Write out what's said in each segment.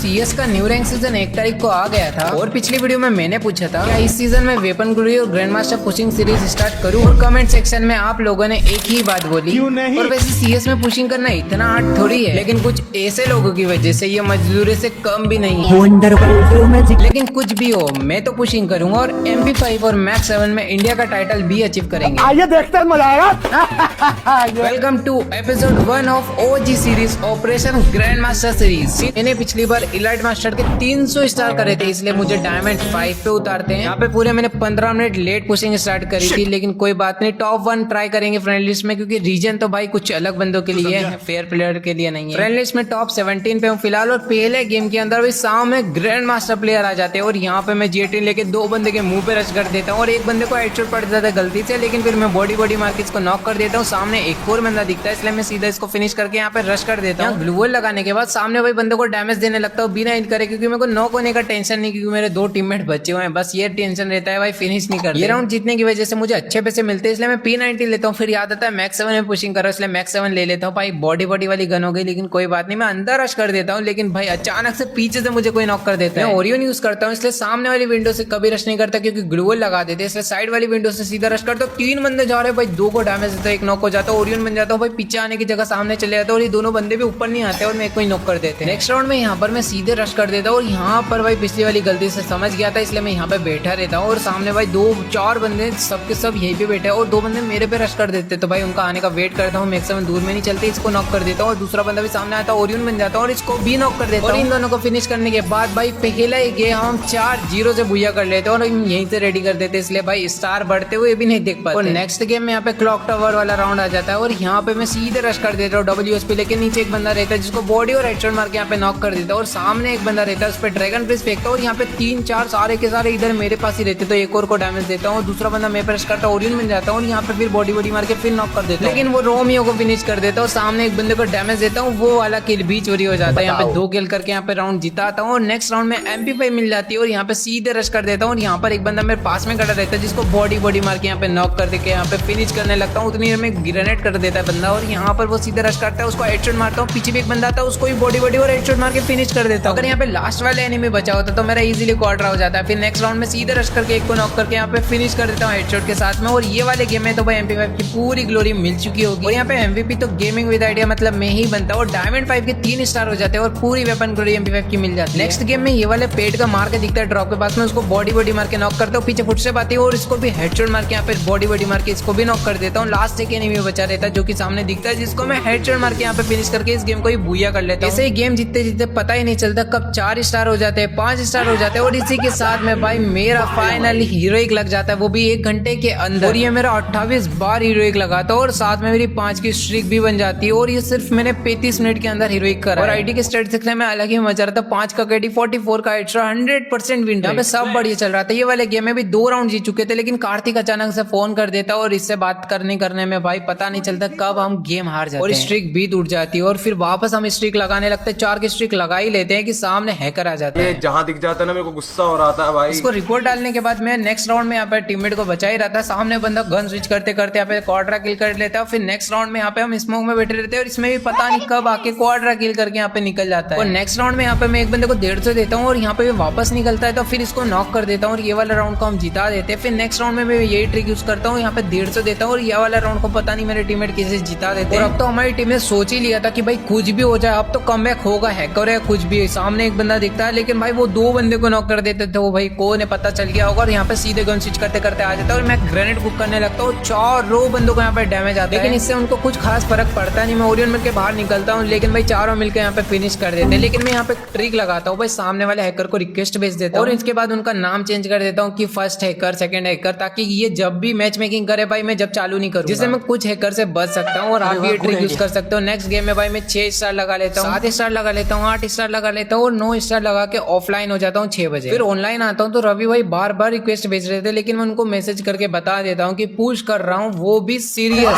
CS का new rank season 1 तारीख को आ गया था और पिछली वीडियो में मैंने पूछा था क्या इस सीजन में वेपन ग्लोरी और grand master pushing series start करूं, और कमेंट सेक्शन में आप लोगों ने एक ही बात बोली। और वैसे सीएस में पुशिंग करना इतना हार्ड थोड़ी है, लेकिन कुछ ऐसे लोगों की वजह से ये मजदूरी से कम भी नहीं है। लेकिन कुछ भी हो, मैं तो पुशिंग करूंगा और MP5 और मैक्स 7 में इंडिया का टाइटल भी अचीव करेंगे। आइए देखते हैं, मजा आएगा। Welcome to episode 1 of OG series operation grand master series. मैंने पिछली बार इलाइट मास्टर के 300 स्टार करे थे, इसलिए मुझे डायमंड 5 पे उतारते हैं। यहाँ पे पूरे मैंने 15 मिनट लेट पुशिंग स्टार्ट करी थी, लेकिन कोई बात नहीं, टॉप 1 ट्राई करेंगे फ्रेंड लिस्ट में, क्योंकि रीजन तो भाई कुछ अलग बंदों के लिए है, फेयर प्लेयर के लिए नहीं है। फ्रेंड लिस्ट में टॉप 17 पे हूँ फिलहाल, और पहले गेम के अंदर भी सामने ग्रैंड मास्टर प्लेयर आ जाते हैं और यहाँ पे मैं G18 लेके 2 बंदे के मुंह पे रश कर देता हूँ और एक बंदे को हेडशॉट पड़ जाता है गलती से, लेकिन फिर मैं बॉडी मार के इसको नॉक कर देता हूँ। सामने एक और बंदा दिखता है, इसलिए मैं सीधा इसको फिनिश करके यहाँ पे रश कर देता हूँ। ग्लू वॉल लगाने के बाद सामने वही बंदे को डैमेज देने लगता हूँ बिना हिट करे, क्योंकि मेरे को नॉक होने का टेंशन नहीं, क्योंकि मेरे 2 टीममेट बचे हुए हैं, बस ये टेंशन रहता है भाई फिनिश नहीं कर। ये राउंड जीतने की वजह से मुझे अच्छे पैसे मिलते हैं, इसलिए मैं P90 लेता हूँ। फिर याद आता है मैक्स 7 में पुशिंग कर रहा हूँ, इसलिए मैक्स 7 ले लेता हूँ। भाई बॉडी वाली गन हो गई, लेकिन कोई बात नहीं, मैं अंदर रश कर देता हूँ, लेकिन भाई अचानक से पीछे से मुझे कोई नॉक कर देता है। मैं ओरियन यूज करता हूँ, इसलिए सामने वाली विंडो से कभी रश नहीं करता, क्योंकि ग्लू वॉल लगा देते हैं, इसलिए साइड वाली विंडो से सीधा रश करता हूँ। 3 बंदे जा रहे हैं भाई, 2 को डैमेज देता है, 1 नॉक हो जाता है, ओरियन बन जाता हूँ भाई, पीछे आने की जगह सामने चले जाता है और ये दोनों बंदे भी ऊपर नहीं आते और मैं एक को ही नॉक कर देते हैं। नेक्स्ट राउंड में यहाँ पर मैं सीधे रश कर देता हूँ और यहाँ पर भाई पिछली वाली गलती से समझ गया था, इसलिए मैं यहाँ पे बैठा रहता हूँ और सामने भाई 2-4 बंदे सबके सब यहीं पे बैठे हैं और 2 बंदे मेरे पे रश कर देते, तो भाई उनका आने का वेट करता हूँ। मैक्सिमम दूर में नहीं चलते, इसको नॉक कर देता हूँ और दूसरा बंदा भी सामने आता है, ओरियन बन जाता है और इसको भी नॉक कर देता हूँ। और इन दोनों को फिनिश करने के बाद भाई पहला ही गेम हम 4-0 से बुया कर लेते हैं और यहीं से रेडी कर देते, इसलिए भाई स्टार बढ़ते हुए भी नहीं देख पाते। और नेक्स्ट गेम में यहाँ पे क्लॉक टावर वाला राउंड आ जाता है और यहाँ पे मैं सीधे रश कर देता हूँ WSP लेके। नीचे एक बंदा रहता है जिसको बॉडी और हेडशॉट मार के यहाँ पे नॉक कर देता है और सामने एक बंदा रहता है, उस पर ड्रैगन ब्रिज फेंकता है और यहाँ पे 3-4 सारे के सारे इधर मेरे पास ही रहते, तो एक और को डैमेज देता हूँ। दूसरा बंदा मैं रश करता हूँ, ओरियन बन जाता हूँ और यहाँ पे फिर बॉडी मार के फिर नॉक कर देता हूँ, लेकिन वो रोमियो को फिनिश कर देता हूँ। सामने एक बंदे को डैमेज देता हूँ, वो वाला किल भी चोरी हो जाता है। यहाँ पे 2 किल करके यहाँ पे राउंड जिताता हूँ और नेक्स्ट राउंड में MP5 मिल जाती है और यहाँ पे सीधे रश कर देता हूँ। और यहाँ पर एक बंदा मेरे पास में खड़ा रहता है जिसको बॉडी मार के यहाँ पे नॉक कर देके यहाँ पे फिनिश करने लगता हूँ। उतनी देर में ग्रेनेड कर देता है बंदा और यहाँ पर वो सीधे रश करता है, उसको हेडशॉट मारता हूँ। पीछे भी एक बंदा आता है, उसको भी बॉडी और हेडशॉट मार के फिनिश कर देता हूँ। अगर यहाँ पे लास्ट वाले एनिमी बचा होता तो मेरा इजीली क्वार्टर हो जाता है। फिर नेक्स्ट राउंड में सीधे रश करके एक को नॉक करके यहाँ पे फिनिश कर देता हूँ हेडशॉट के साथ में। और ये वाले गेम में तो भाई MP5 की पूरी ग्लोरी मिल चुकी होगी और यहाँ पे MVP तो गेमिंग विद आइडिया मतलब मैं ही बनता हूँ और डायमंड 5 के 3 स्टार हो जाते हैं और पूरी वेपन ग्लोरी MP5 की मिल जाती है। नेक्स्ट गेम में ये वाले पेट का मार के दिखता है ड्रॉप के पास में, उसको बॉडी मार के नॉक करता हूँ। पीछे फुटस्टेप आती है और इसको भी हेडशॉट मार के यहाँ पे बॉडी मार के इसको भी नॉक कर देता हूँ। लास्ट एक एनिमी बचा रहता है जो कि सामने दिखता है, जिसको मैं हेडशॉट मार के यहाँ पे फिनिश करके इस गेम को ही बुया कर लेता हूँ। ऐसे ही गेम जीतते पता ही नहीं चलता कब 4 स्टार हो जाते हैं, 5 स्टार हो जाते हैं और इसी के साथ में भाई मेरा फाइनली हीरोइक लग जाता है, वो भी 1 घंटे के अंदर। और ये मेरा 28 बार हीरोइक लगाता है और साथ में मेरी 5 की स्ट्रिक भी बन जाती है और ये सिर्फ मैंने 35 मिनट के अंदर हीरोइक करा। और आईडी के स्टेट देखने में अलग ही मजा रहा था, 5 का KD, 44 का हेडशॉट, 100% विन पे सब बढ़िया चल रहा था। ये वाले गेम में भी 2 राउंड जीत चुके थे, लेकिन कार्तिक अचानक से फोन कर देता और इससे बात करने में भाई पता नहीं चलता कब हम गेम हार जाते हैं और स्ट्रिक भी टूट जाती है और फिर वापस हम स्ट्रिक लगाने लगते हैं। 4 की स्ट्रिक लगा ही लेते हैं कि सामने हैकर आ जाता है। जहाँ दिख जाता है ना मेरे को गुस्सा हो रहा था भाई। इसको रिपोर्ट डालने के बाद मैं नेक्स्ट राउंड में यहाँ पे टीममेट को बचा ही रहा था। सामने बंदा गन स्विच करते यहाँ पे क्वाड्रा किल कर लेता है। फिर नेक्स्ट राउंड में यहाँ पे हम स्मोक में बैठे रहते हैं और इसमें भी पता नहीं कब आके क्वाड्रा किल करके यहाँ पे निकल जाता है। और नेक्स्ट राउंड में यहाँ पे मैं एक बंदे को 150 देता हूँ और यहाँ पे वापस निकलता है, तो फिर इसको नॉक कर देता हूँ और ये वाला राउंड को हम जिता देते हैं। फिर नेक्स्ट राउंड में मैं यही ट्रिक यूज करता हूँ, यहाँ पे 150 देता हूँ और ये वाला राउंड को पता नहीं मेरे टीममेट कैसे जिता देते हैं। और अब तो हमारी टीम ने सोच ही लिया था कि भाई कुछ भी हो जाए, अब तो कमबैक होगा, हैकर है कुछ भी। सामने एक बंदा दिखता है, लेकिन भाई वो 2 बंदे को नॉक कर देते थे, वो भाई को ने पता चल गया होगा और यहाँ पे सीधे गन स्विच करते आ जाता है और मैं ग्रेनेड बुक करने लगता हूँ। 4 बंदों को यहाँ पे डैमेज आता है, लेकिन इससे उनको कुछ खास फर्क पड़ता नहीं। मैं ओरियन मिलकर बाहर निकलता हूँ, लेकिन भाई 4 मिलकर यहाँ पे फिनिश कर देते हैं। लेकिन मैं यहाँ पे ट्रिक लगाता हूँ भाई, सामने वाले हैकर को रिक्वेस्ट भेज देता हूँ और इसके बाद उनका नाम चेंज कर देता हूँ कि फर्स्ट हैकर, सेकंड हैकर, ताकि ये जब भी मैच मेकिंग करे भाई मैं जब चालू नहीं करूँ, जिससे मैं कुछ हैकर से बच सकता हूँ और आप ये ट्रिक यूज कर सकते हो। नेक्स्ट गेम में भाई मैं 6 स्टार लगा लेता हूँ, 7 स्टार लगा लेता हूँ, 8 स्टार लगा लेता हूँ और 9 स्टार लगा के ऑफलाइन हो जाता हूँ 6 बजे। फिर ऑनलाइन आता हूँ तो रवि भाई बार रिक्वेस्ट भेज रहे थे, लेकिन मैं उनको मैसेज करके बता देता हूँ कि पुश कर रहा हूँ, वो भी सीरियस।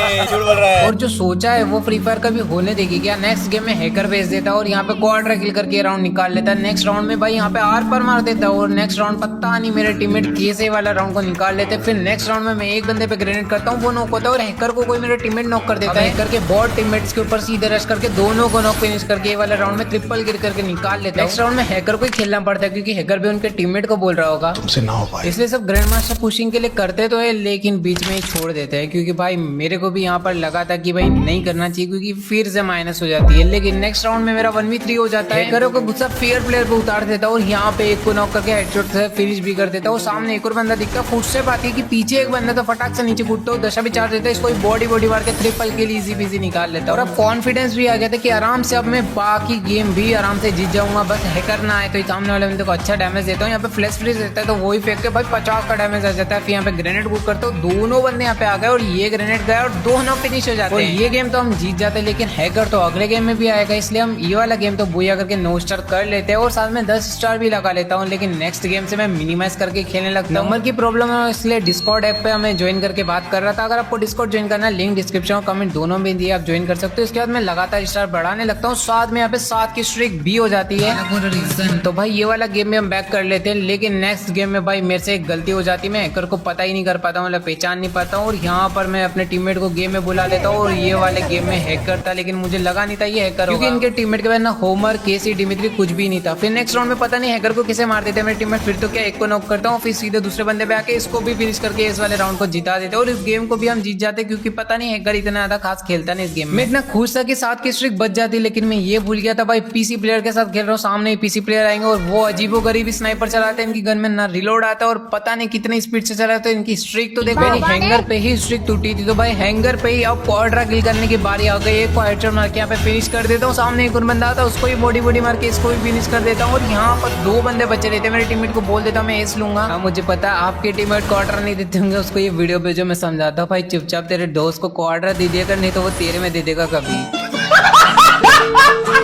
झूठ बोल रहा है। और जो सोचा है वो फ्री फायर कभी होने देगी क्या? नेक्स्ट गेम में हैकर भेज देता है और यहाँ पे क्वाड्रा किल करके राउंड निकाल लेता है। नेक्स्ट राउंड में भाई यहाँ पे आर पर मार देता है और नेक्स्ट राउंड पता नहीं मेरे टीममेट कैसे वाला राउंड को निकाल लेते हैं। फिर नेक्स्ट राउंड में मैं एक बंदे पे ग्रेनेड करता हूँ, वो नॉक होता है और हैकर को कोई मेरे टीममेट नॉक कर देता है। हैकर के बॉट टीममेट्स के ऊपर सीधे रश करके दोनों को नॉक फिनिश करके ये वाला राउंड में ट्रिपल गिर करके निकाल लेता है। नेक्स्ट राउंड में हैकर को ही खेलना पड़ता है क्योंकि हैकर भी उनके टीममेट को बोल रहा होगा तुमसे ना हो पाए। इसलिए सब ग्रैंड मास्टर पुशिंग के लिए करते तो है लेकिन बीच में ही छोड़ देते हैं क्योंकि भाई मेरे को भी यहाँ पर लगा था कि भाई नहीं करना चाहिए क्योंकि फिर से माइनस हो जाती है। लेकिन नेक्स्ट राउंड में मेरा 1v3 हो जाता है। हैकरों को गुस्सा फेयर प्लेयर पे उतार देता है और यहाँ पे एक को नॉक करके हेडशॉट से फिनिश भी कर देता है। सामने एक और बंदा दिखता है, फुटस्टेप आती है कि पीछे एक बंदा तो फटाक से नीचे कूदता है, दशा भी चार्ज देता है, इसको बॉडी मार के ट्रिपल के लिए इजी बिजी निकाल लेता है। और अब कॉन्फिडेंस भी आ गया था कि आराम से अब मैं बाकी गेम भी आराम से जीत जाऊंगा, बस हैकर ना आए तो सामने वाले बंदे को अच्छा डैमेज देता हूँ। यहाँ पे फ्लैश फ्रीज रहता है तो वही फेंक के भाई 50 का डैमेज आ जाता है। फिर यहाँ पे ग्रेनेड बुक करता हूँ, दोनों बंदे यहाँ पे आ गए और ये ग्रेनेड गया और दोनों फिनिश हो जाते हैं। ये गेम तो हम जीत जाते हैं लेकिन हैकर तो अगले गेम में भी आएगा, इसलिए हम ये वाला गेम तो बुया करके 9 स्टार कर लेते हैं और साथ में 10 स्टार भी लगा लेता हूँ। लेकिन नेक्स्ट गेम से मैं मिनिमाइज करके खेलने लगता हूँ। नंबर की प्रॉब्लम है इसलिए डिस्कॉर्ड ऐप पे हमें ज्वाइन करके बात कर रहा था। अगर आपको डिस्कॉर्ड ज्वाइन करना है लिंक डिस्क्रिप्शन और कमेंट दोनों में दिए, आप ज्वाइन कर सकते हो। इसके बाद मैं लगातार स्टार बढ़ाने लगता हूँ, साथ में यहाँ पे 7 की स्ट्रिक भी हो जाती है। तो भाई ये वाला गेम में हम बैक कर लेते हैं लेकिन नेक्स्ट गेम में भाई मेरे से एक गलती हो जाती है, मैं हैकर को पता ही नहीं कर पाता हूँ, मतलब पहचान नहीं पाता हूँ और यहाँ पर मैं अपने टीममेट को गेम में बुला लेता हूँ और ये वाले गेम में हैकर था लेकिन मुझे लगा नहीं था ये हैकर क्योंकि इनके टीममेट के बाद ना होमर केसी डिमित्री कुछ भी नहीं था। फिर नेक्स्ट राउंड में पता नहीं हैकर को किसे मार देते मेरे टीममेट, फिर तो क्या एक को नॉक करता हूँ, फिर सीधे दूसरे बंदे पे आके इसको भी फिनिश करके इस वाले राउंड को जिता देते और इस गेम को भी हम जीत जाते क्योंकि पता नहीं हैकर इतना ज्यादा खास खेलता नहीं इस गेम में। मैं इतना खुश था कि 7 की स्ट्रिक बच जाती लेकिन मैं ये भूल गया था भाई पीसी प्लेयर के साथ खेल रहा हूँ, सामने पीसी प्लेयर आएंगे और वो अजीबो गरीब स्नाइपर चलाते हैं, इनकी गन में ना रिलोड आता और पता नहीं कितनी स्पीड से चलाते हैं। इनकी स्ट्रिक तो देखो मेरी हैंगर पे ही स्ट्रिक टूटी थी तो भाई हैंगर पे ही अब क्वाड्रा किल करने की बारी आ गई। एक को हेडशॉट मार के यहाँ पे फिनिश कर देता हूँ, सामने एक और बंदा आता है उसको ही बॉडी मार के इसको भी फिनिश कर देता हूँ और यहाँ पर 2 बंदे बचे रहते हैं। मेरे टीममेट को बोल देता हूँ मैं एस लूंगा। हाँ मुझे पता है आपके टीममेट क्वाड्रा नहीं देते होंगे, उसको ये वीडियो भेजो मैं समझाता हूँ भाई चुपचाप तेरे दोस्त को क्वाड्रा दे दिया कर नहीं तो वो तेरे में दे देगा कभी।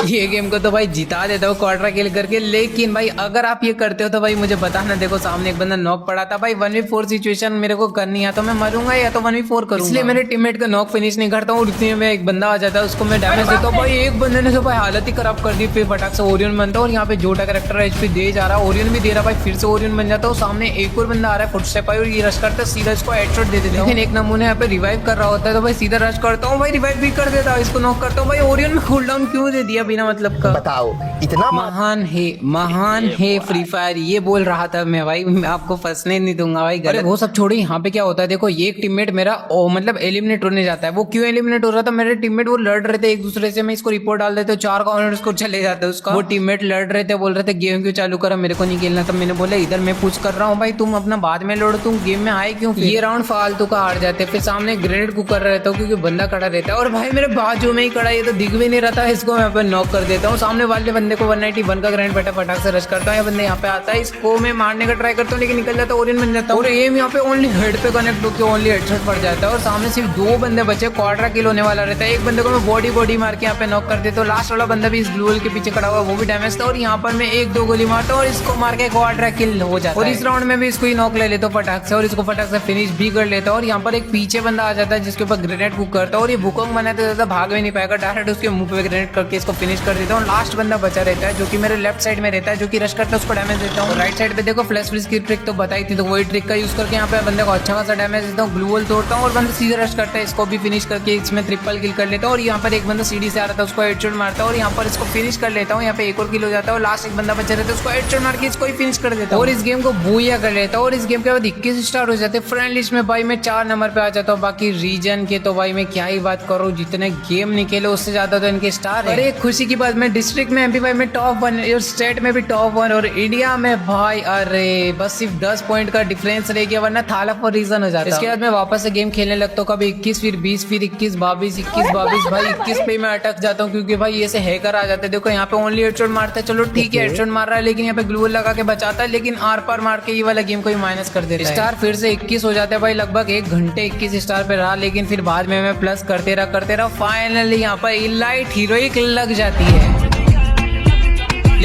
ये गेम को तो भाई जिता देता हूँ क्वाड्रा किल करके। लेकिन भाई अगर आप ये करते हो तो भाई मुझे बताना। देखो सामने एक बंदा नॉक पड़ा था भाई, 1v4 सिचुएशन मेरे को करनी है तो मैं मरूंगा या तो 1v4 करूंगा, इसलिए मेरे टीममेट का नॉक फिनिश नहीं करता हूँ। उतने में एक बंदा आ जाता है उसको मैं डैमेज देता हूँ। भाई एक बंदे ने तो भाई हालत ही खराब कर दी, फिर फटाक से ओरियन बनता है और यहाँ पे जोटा कैरेक्टर एचपी दे जा रहा है, ओरियन भी दे रहा भाई, फिर से ओरियन बन जाता है। सामने एक और बंदा आ रहा है फुटस्टेप और ये रश करता है, सीधा इसको हेडशॉट दे देता है। लेकिन एक नमूने यहाँ पे रिवाइव कर रहा होता है तो भाई सीधा रश करता हूँ, भाई रिवाइव भी कर देता है, इसको नॉक करता हूँ। भाई ओरियन में कूल डाउन क्यों दे दिया बिना मतलब का? बताओ इतना महान है फ्री फायर, ये बोल रहा था मैं भाई, मैं आपको फंसने नहीं दूंगा भाई। अरे वो सब छोड़ो, यहाँ पे क्या होता है देखो, ये एक टीममेट मेरा मतलब एलिमिनेट होने जाता है। वो क्यों एलिमिनेट हो रहा था, मेरे टीममेट वो लड़ रहे थे एक दूसरे से, मैं इसको रिपोर्ट डाल देता हूँ, 4 कॉर्नर को चले जाते हैं उसका। वो टीममेट लड़ रहे थे, बोल रहे थे गेम क्यों चालू करा, मेरे को नहीं खेलना। तब मैंने बोला इधर मैं पूछ कर रहा हूँ भाई, तुम अपना बाद में लड़ो, तुम गेम में आए क्यों? ये राउंड फालतू का हार जाते। फिर सामने ग्रेनेड कुक कर रहता हूँ क्योंकि बंदा खड़ा रहता है और भाई मेरे बाजू में ही खड़ा, ये तो दिख भी नहीं रहता है, इसको मैं नॉक कर देता हूँ। सामने वाले बंदे को 191 का ग्रेनेड बैठा फटाक से रश करता है, बंदे यहाँ पे आता है, इसको मैं मारने का ट्राई करता हूँ लेकिन निकल जाता है, ओरियन बन जाता है और एम यहाँ पे ओनली हेड पे कनेक्ट होकर ओनली हेडशॉट पड़ जाता है और सामने सिर्फ 2 बंदे बचे, क्वाड्रा किल होने वाला रहता है। एक बंदे को मैं बॉडी मार के यहाँ पे नॉक कर देता हूँ, लास्ट वाला बंदा भी इस ग्लू वॉल के पीछे खड़ा हुआ वो भी डैमेज था और यहाँ पर मैं 1-2 गोली मारता हूँ और इसको मार के क्वाड्रा किल हो जाता है। और इस राउंड में भी इसको ही नॉक ले लेता हूँ फटाक से और इसको फटाक से फिनिश भी कर लेता हूँ। और यहाँ पर एक पीछे बंदा आ जाता है जिसके ऊपर ग्रेनेड कुक करता है और ये भूकंप बनाते ज्यादा भाग भी नहीं पाएगा, डायरेक्ट उसके मुंह पे ग्रेनेड करके इसको फिनिश कर देता हूँ। लास्ट बंदा बचा रहता है जो कि मेरे लेफ्ट साइड में रहता है, जो कि रश करता है उसको डैमेज देता हूँ। राइट साइड पे देखो फ्लैश फ्रीज की ट्रिक तो बताई थी, तो वही ट्रिक का यूज करके यहाँ पे बंदे को अच्छा खासा डैमेज देता हूँ, ग्लू वॉल तोड़ता हूँ और बंदा सीधे रश करता है, इसको भी फिनिश करके इसमें ट्रिपल किल कर लेता हूँ। और यहाँ पर एक बंदा सीढ़ी से आ रहा था उसको हेडशॉट मारता हूँ और यहाँ पर इसको फिनिश कर लेता हूँ। यहाँ पे एक और किल हो जाता है और लास्ट एक बंदा बचा रहता है उसको हेडशॉट मार के इसको ही फिनिश कर देता हूँ और इस गेम को बूया कर लेता हूँ। और इस गेम के बाद 21 स्टार हो जाते हैं। फ्रेंड लिस्ट में भाई मैं 4 नंबर पे आ जाता हूँ। बाकी रीजन के तो भाई मैं क्या ही बात करूँ, जितने गेम निकले उससे ज्यादा तो इनके स्टार है। अरे खुशी की बात, मैं डिस्ट्रिक्ट में भाई मैं टॉप 1 और स्टेट में भी टॉप 1 और इंडिया में भाई अरे बस सिर्फ 10 पॉइंट का डिफरेंस रह गया, वरना थाला पर रीजन हो जाता। इसके बाद मैं वापस से गेम खेलने लगता हूँ, कभी 21 फिर 20 फिर 21 22 21 22 भाई 21 पे मैं अटक जाता हूँ क्योंकि भाई ये से हैकर आ जाते हैं। देखो यहाँ पे ओनली हेडशॉट मारता है, चलो ठीक है हेडशॉट मार रहा है लेकिन यहाँ पे ग्लू लगा के बचाता है, लेकिन आर पार मार के ये वाला गेम को ही माइनस कर देता है। स्टार फिर से 21 हो जाता है भाई, लगभग 1 घंटे 21 स्टार पे रहा, लेकिन फिर बाद में मैं प्लस करते रहा फाइनली यहाँ पर इलाइट हीरोइक लग जाती है।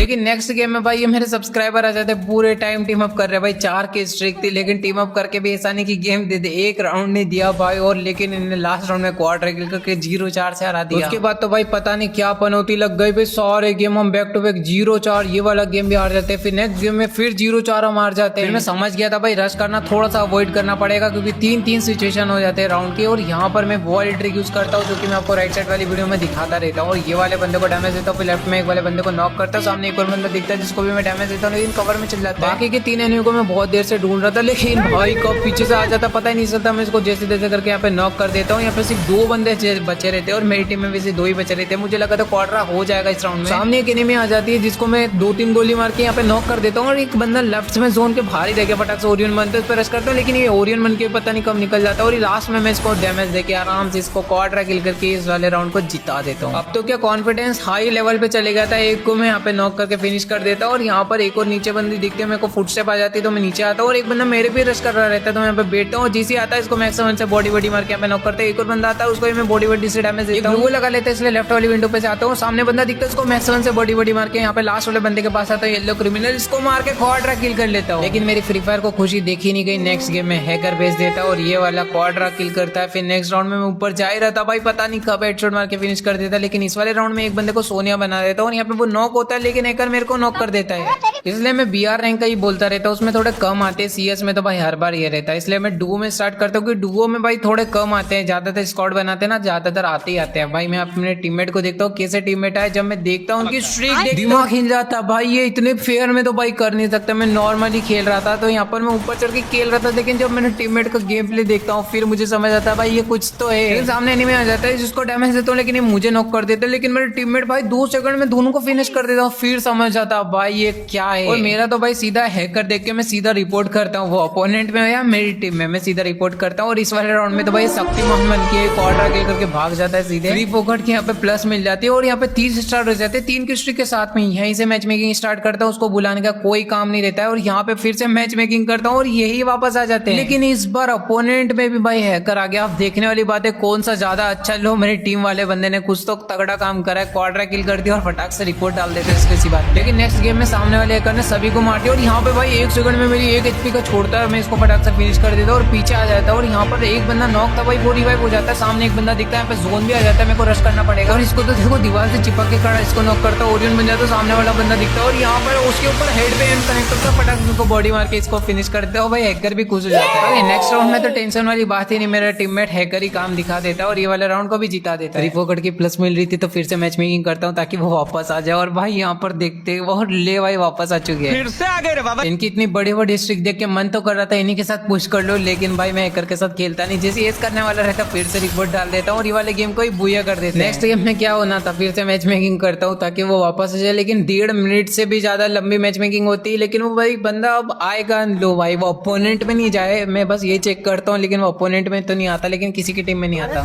लेकिन नेक्स्ट गेम में भाई ये मेरे सब्सक्राइबर आ जाते पूरे टाइम टीम अप कर रहे भाई। 4 की स्ट्रिक थी लेकिन टीम अप करके भी ऐसा नहीं कि गेम दे दे, एक राउंड नहीं दिया भाई। और लेकिन इन्होंने लास्ट राउंड में क्वार्टर किल करके 0-4 से हरा दिया। उसके बाद तो भाई पता नहीं क्या पनौती लग गई भाई, सारे गेम हम बैक टू बैक 0-4 ये वाला गेम भी हार जाते हैं, फिर नेक्स्ट गेम में फिर 0-4 हम हार जाते हैं। मैं समझ गया था भाई रश करना थोड़ा सा अवॉइड करना पड़ेगा क्योंकि 3-3 सिचुएशन हो जाते हैं राउंड के। और यहाँ पर मैं वॉल ट्रिक यूज करता हूँ जो कि मैं आपको राइट साइड वाली वीडियो में दिखाता रहता हूँ। और ये वाले बंदे को डैमेज देता हूँ, फिर लेफ्ट में एक वाले बंदे को नॉक करता हूँ, सामने एक और बंदा दिखता है जिसको भी मैं डैमेज देता हूँ लेकिन कवर में चल जाता है। बाकी के 3 एनिमी को मैं बहुत देर से ढूंढ रहा था लेकिन भाई कब पीछे से आ जाता पता ही नहीं चलता। मैं इसको जैसे जैसे करके यहाँ पे नॉक कर देता हूँ। यहाँ पे सिर्फ 2 बंदे बचे रहते हैं और मेरी टीम में वैसे 2 ही बचे रहते हैं। मुझे लगा था क्वार्टर हो जाएगा इस राउंड में। सामने एक एनिमी आ जाती है जिसको मैं 2-3 गोली मार के यहाँ पे नॉक कर देता हूँ और एक बंदा लेफ्ट में जोन के बाहर ही रह गया, फटाक से ओरियन बनते उस पर रश करता हूँ लेकिन ये ओरियन बन के पता नहीं कब निकल जाता है। और लास्ट में मैं इसको डैमेज देके आराम से इसको क्वार्टर किल करके इस वाले राउंड को जिता देता हूँ। अब तो क्या कॉन्फिडेंस हाई लेवल पे चले गया था। एक को मैं यहाँ पे नॉक करके फिनिश कर देता हूँ और यहाँ पर एक और नीचे बंदी दिखते हैं, मेरे को फुटस्टेप आ जाती है तो मैं नीचे आता हूँ और एक बंदा मेरे पे रश कर रहा रहता है तो मैं यहाँ पे बैठता हूँ। जीसी आता है इसको मैक्सिमम से बॉडी बॉडी मार के यहाँ पे नॉक करते हैं। एक और बंदा आता है उसको मैं बॉडी बॉडी से डैमेज देता हूँ, वो लगा लेता है इसलिए लेफ्ट वाली विंडो पे जाता हूँ। सामने बंदा दिखता है उसको मैक्सिमम से बॉडी बॉडी मार के यहाँ पे लास्ट वाले बंदे के पास आता है येलो क्रिमिनल, इसको मार के क्वाड्रा किल कर लेता हूँ। लेकिन मेरी फ्री फायर को खुशी देखी नहीं गई। नेक्स्ट गेम में हैकर भेज देता है और ये वाला क्वाड्रा किल करता है। फिर नेक्स्ट राउंड में मैं ऊपर जा ही रहता भाई, पता नहीं कब हेडशॉट मार के फिनिश कर देता। लेकिन इस वाले राउंड में एक बंदे को सोनिया बना देता हूँ और यहाँ पे वो नॉक होता है लेकिन हैकर मेरे को नॉक कर देता है। इसलिए मैं BR रैंक का ही बोलता रहता हूँ, उसमें थोड़े कम आते हैं। CS में तो भाई हर बार ये रहता है, इसलिए मैं डुओ में स्टार्ट करता हूँ क्योंकि डुओ में भाई थोड़े कम आते हैं। ज्यादातर स्क्वाड बनाते हैं ना, ज्यादातर आते ही आते हैं भाई। मैं अपने टीममेट को देखता हूँ कैसे टीममेट है, जब मैं देखता हूँ उनकी स्ट्रीक दिमाग हिल जाता भाई। ये इतने फेयर में तो भाई कर नहीं सकता। मैं नॉर्मली खेल रहा था तो यहाँ पर मैं ऊपर चढ़ के खेल रहा था लेकिन जब मैंने टीममेट का गेम प्ले देखता हूँ फिर मुझे समझ आता है भाई ये कुछ तो है। सामने एनिमी आ जाता है जिसको डैमेज देता हूँ लेकिन ये मुझे नॉक कर देता है लेकिन मेरे टीममेट भाई 2 सेकंड में दोनों को फिनिश कर देता हूँ। फिर समझ आता भाई ये क्या है। और मेरा तो भाई सीधा हैकर देख के मैं सीधा रिपोर्ट करता हूँ, वो अपोनेंट में या मेरी टीम में, मैं सीधा रिपोर्ट करता हूँ। और इस वाले राउंड में तो भाई शक्तिमान बन के क्वाड्रा किल करके भाग जाता है सीधे। फ्री फोकट के यहाँ पे प्लस मिल जाती है और यहाँ पे 30 स्टार हो जाते हैं 3 की स्ट्रिक के साथ में। यहीं से मैच मेकिंग स्टार्ट करता हूँ, उसको बुलाने का कोई काम नहीं रहता है और यहाँ पे फिर से मैच मेकिंग करता हूँ और यही वापस आ जाते हैं। लेकिन इस बार अपोनेंट में भी भाई हैकर आ गया। आप देखने वाली बात है कौन सा ज्यादा अच्छा। लो मेरी टीम वाले बंदे ने कुछ तो तगड़ा काम करा है, क्वाड्रा किल कर दिया और फटाक से रिपोर्ट डाल देते हैं इसके बात। लेकिन नेक्स्ट गेम में सामने वाले हैकर ने सभी को मार दिया और यहाँ पे भाई 1 सेकंड में मेरी 1 HP का छोड़ता है, मैं इसको फटाक से फिनिश कर देता हूँ और पीछे आ जाता है। और यहाँ पर एक बंदा नॉक था भाई, वो रिवाइव हो जाता है। सामने एक बंदा दिखता है, यहाँ पे जोन भी आ जाता है, मेरे को रश करना पड़ेगा। और इसको तो देखो दीवार से चिपक के खड़ा, इसको नॉक करता है, ओरियन बन जाता है। सामने वाला बंदा दिखता है और यहाँ पर उसके ऊपर हेड पे एम कनेक्ट होता है, फटाक से बॉडी मार के इसको फिनिश करते हो भाई। हैकर भी खुश हो जाता है। नेक्स्ट राउंड में तो टेंशन वाली बात ही नहीं, मेरा टीममेट हैकर ही काम दिखा देता है और ये वाले राउंड को भी जिता देता है। रिपोकट की प्लस मिल रही थी तो फिर से मैच मेकिंग करता हूँ ताकि वो वापस आ जाए। और भाई यहाँ पर देखते वो ले भाई वापस आ चुके हैं, फिर से आ गए रे बाबा। इनकी इतनी बड़ी बड़ी स्ट्रिक देख के मन तो कर रहा था इन्हीं के साथ पुश कर लो, लेकिन भाई मैं हैकर के साथ खेलता नहीं। जैसे एस करने वाला रहता फिर से रिपोर्ट डाल देता हूँ और ये वाले गेम को ही बुया कर देता। नेक्स्ट गेम में क्या होना था, फिर से मैच मेकिंग करता हूँ ताकि वो वापस आ जाए। लेकिन 1.5 मिनट से भी ज्यादा लंबी मैच मेकिंग होती है लेकिन वो भाई बंदा अब आएगा। लो भाई वो अपोनेंट में नहीं जाए, मैं बस ये चेक करता हूँ लेकिन वो अपोनेंट में तो नहीं आता, लेकिन किसी की टीम में नहीं आता।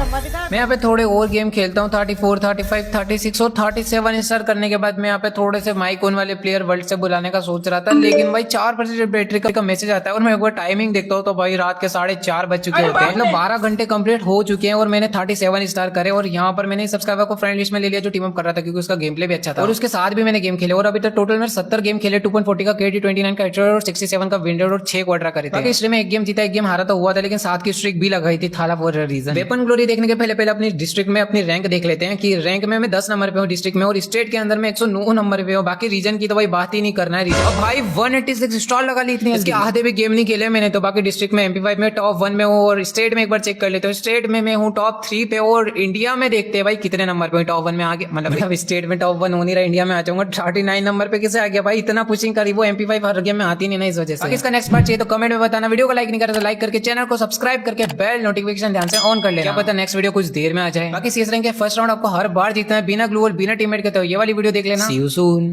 मैं यहाँ पे थोड़े और गेम खेलता हूँ 34, 35, 36 और 37 स्टार करने के बाद मैं यहाँ पे थोड़े से माइक ऑन वाले प्लेयर वर्ल्ड से बुलाने का सोच रहा था। लेकिन भाई 4% बैटरी का मैसेज आता है और मैं एक बार टाइमिंग देखता हूँ तो भाई रात के 4:30 बज चुके होते हैं, मतलब 12 घंटे कंप्लीट हो चुके हैं और मैंने 37 स्टार करे। और यहाँ पर मैंने सब्सक्राइबर को फ्रेंड लिस्ट में ले लिया जो टीम अप कर रहा था क्योंकि उसका गेम प्ले भी अच्छा था और उसके साथ भी मैंने गेम खेले। और अभी तक टोटल में 70 गेम खेले, 2.40 का KD, 29 का हेडशॉट और 67 का विन रेट और 6 क्वार्टर करे थे। इसलिए मैं एक गेम जीता, एक गेम हारा तो हुआ था लेकिन 7 की स्ट्रिक भी लगाई थी थाला फॉर रीजन। वेपन ग्लोरी देखने के पहले अपनी डिस्ट्रिक्ट में अपनी रैंक देख लेते हैं कि रैंक में मैं 10 नंबर पे हूँ डिस्ट्रिक्ट में और स्टेट के अंदर में 109 नंबर पे हूँ। बाकी रीजन की तो भाई बात ही नहीं करना है। रीजन भाई 186 स्टॉल लगा ली इतनी, इसके आधे भी गेम नहीं खेले मैंने तो। बाकी डिस्ट्रिक्ट में MP5 में टॉप 1 में हूँ और स्टेट में एक बार चेक कर लेते हो, स्टेट में मैं हूँ टॉप 3 पे और इंडिया में देखते हैं भाई कितने नंबर पे टॉप 1 में आगे। मतलब स्टेट में टॉप 1 हो नहीं रहा, इंडिया में आ जाऊंगा 39 नंबर पे कैसे आ गया भाई। इतना पुशिंग करी, वो MP5 हर गेम में आती नहीं ना इस वजह से। इसका नेक्स्ट पार्ट चाहिए तो कमेंट में बताना। वीडियो को लाइक नहीं करा तो लाइक करके चैनल को सब्सक्राइब करके बेल नोटिफिकेशन ध्यान से ऑन कर लेना, क्या पता नेक्स्ट वीडियो कुछ देर में आ जाए। बाकी CS रैंक के फर्स्ट राउंड आपको हर बार जीतना है बिना ग्लू और बिना टीममेट के, तो ये वाली वीडियो देख लेना। See you soon।